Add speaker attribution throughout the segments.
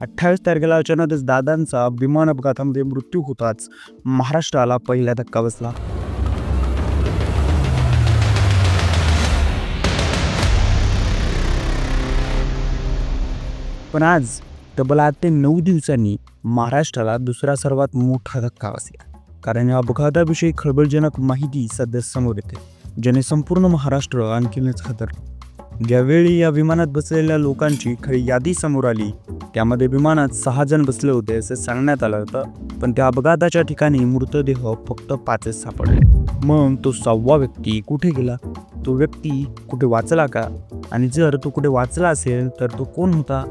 Speaker 1: 28 तारखेला अचानकच दादांचा विमान अपघातामध्ये मृत्यू होताच महाराष्ट्राला पहिला धक्का बसला. पण आज तब्बल 8 ते 9 दिवसांनी महाराष्ट्राला दुसरा सर्वात मोठा धक्का बसला. कारण या अपघाताविषयी खळबळजनक माहिती सध्या समोर येते, ज्याने संपूर्ण महाराष्ट्र आणखीनच हादरले. ज्यावेळी या विमानात बसलेल्या लोकांची खरी यादी समोर आली, त्यामध्ये विमानात 6 जण बसले होते असे सांगण्यात आलं होतं. पण त्या अपघाताच्या ठिकाणी मृतदेह फक्त 5च सापडले. मग तो 6वा व्यक्ती कुठे गेला? तो व्यक्ती कुठे वाचला का? आणि जर तो कुठे वाचला असेल तर तो कोण होता?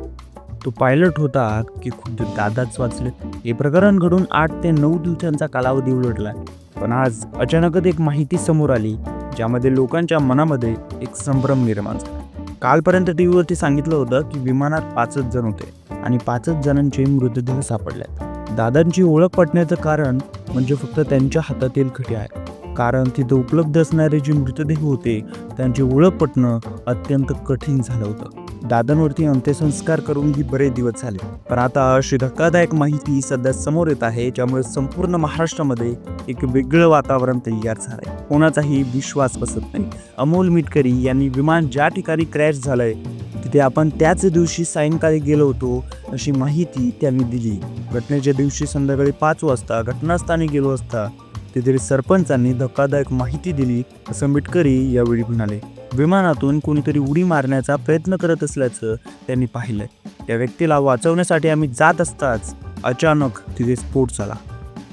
Speaker 1: तो पायलट होता की खुद्द दादाच वाचले? हे प्रकरण घडून 8 ते 9 दिवसांचा कालावधी उलटला. पण आज अचानकच एक माहिती समोर आली, ज्यामध्ये लोकांच्या मनामध्ये एक संभ्रम निर्माण झाला. कालपर्यंत टीव्हीवरती सांगितलं होतं की विमानात 5च जण होते आणि 5च जणांचे मृतदेह सापडलेत. दादांची ओळख पटण्याचं कारण म्हणजे फक्त त्यांच्या हातातील खटे आहे. कारण तिथं उपलब्ध असणारे जे मृतदेह होते त्यांची ओळख पटणं अत्यंत कठीण झालं होतं. दादांवरती अंत्यसंस्कार करूनही बरेच दिवस झाले. पण आता अशी धक्कादायक माहिती सध्या समोर येत आहे, ज्यामुळे संपूर्ण महाराष्ट्रामध्ये एक वेगळं वातावरण तयार झालंय. कोणाचाही विश्वास बसत नाही. अमोल मिटकरी यांनी विमान ज्या ठिकाणी क्रॅश झालंय तिथे आपण त्याच दिवशी सायंकाळी गेलो होतो अशी माहिती त्यांनी दिली. घटनेच्या दिवशी संध्याकाळी 5 वाजता घटनास्थानी गेलो असता तेथील सरपंचांनी धक्कादायक माहिती दिली असं मिटकरी यावेळी म्हणाले. विमानातून कोणीतरी उडी मारण्याचा प्रयत्न करत असल्याचं त्यांनी पाहिलंय. त्या व्यक्तीला वाचवण्यासाठी आम्ही जात असताच अचानक तिथे स्फोट झाला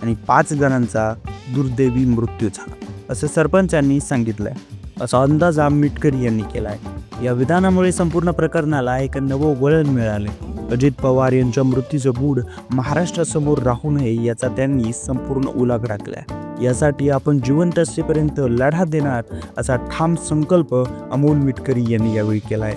Speaker 1: आणि 5 जणांचा दुर्दैवी मृत्यू झाला असं सरपंचांनी सांगितलंय. असा अंदाज मिटकरी यांनी केलाय. या विधानामुळे संपूर्ण प्रकरणाला एक नवं वळण मिळाले. अजित पवार यांच्या मृत्यूचं गूढ महाराष्ट्रासमोर राहू नये याचा त्यांनी संपूर्ण उलगडा केलाय. यासाठी आपण जिवंत असेपर्यंत लढा देणार असा ठाम संकल्प अमोल मिटकरी यांनी यावेळी केलाय.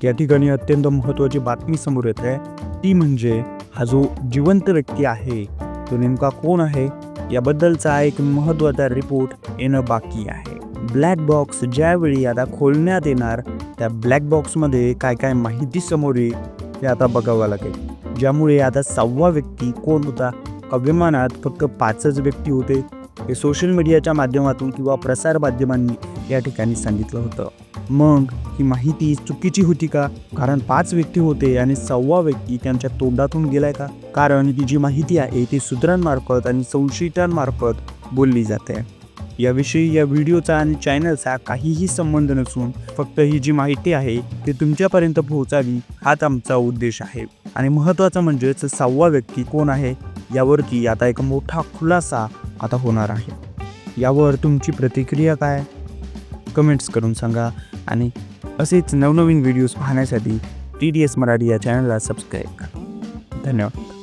Speaker 1: या ठिकाणी अत्यंत महत्त्वाची बातमी समोर येत आहे, ती म्हणजे हा जो जिवंत व्यक्ती आहे तो नेमका कोण आहे याबद्दलचा एक महत्त्वाचा रिपोर्ट येणं बाकी आहे. ब्लॅक बॉक्स ज्यावेळी आता खोलण्यात येणार, त्या ब्लॅक बॉक्समध्ये काय काय माहिती समोर येईल हे आता बघावं लागेल. ज्यामुळे आता 6वा व्यक्ती कोण होता? का विमानात फक्त 5च व्यक्ती होते? हे सोशल मीडियाच्या माध्यमातून किंवा प्रसार माध्यमांनी या ठिकाणी सांगितलं होतं. मग ही माहिती चुकीची होती का? कारण 5 व्यक्ती होते आणि 6वा व्यक्ती त्यांच्या तोंडातून गेलाय का? कारण ही जी माहिती आहे ती सूत्रांमार्फत आणि संशयितांमार्फत बोलली जाते. याविषयी या व्हिडिओचा आणि चॅनलचा काहीही संबंध नसून फक्त ही जी माहिती आहे ती तुमच्यापर्यंत पोहोचावी हाच आमचा उद्देश आहे. आणि महत्त्वाचं म्हणजेच 6वा व्यक्ती कोण आहे यावरती आता एक मोठा खुलासा आता होणार आहे. यावर तुमची प्रतिक्रिया काय? कमेंट्स करून सांगा. आणि असेच नवनवीन व्हिडिओज पाहण्यासाठी TDS मराठी या चॅनलला सबस्क्राईब करा. धन्यवाद.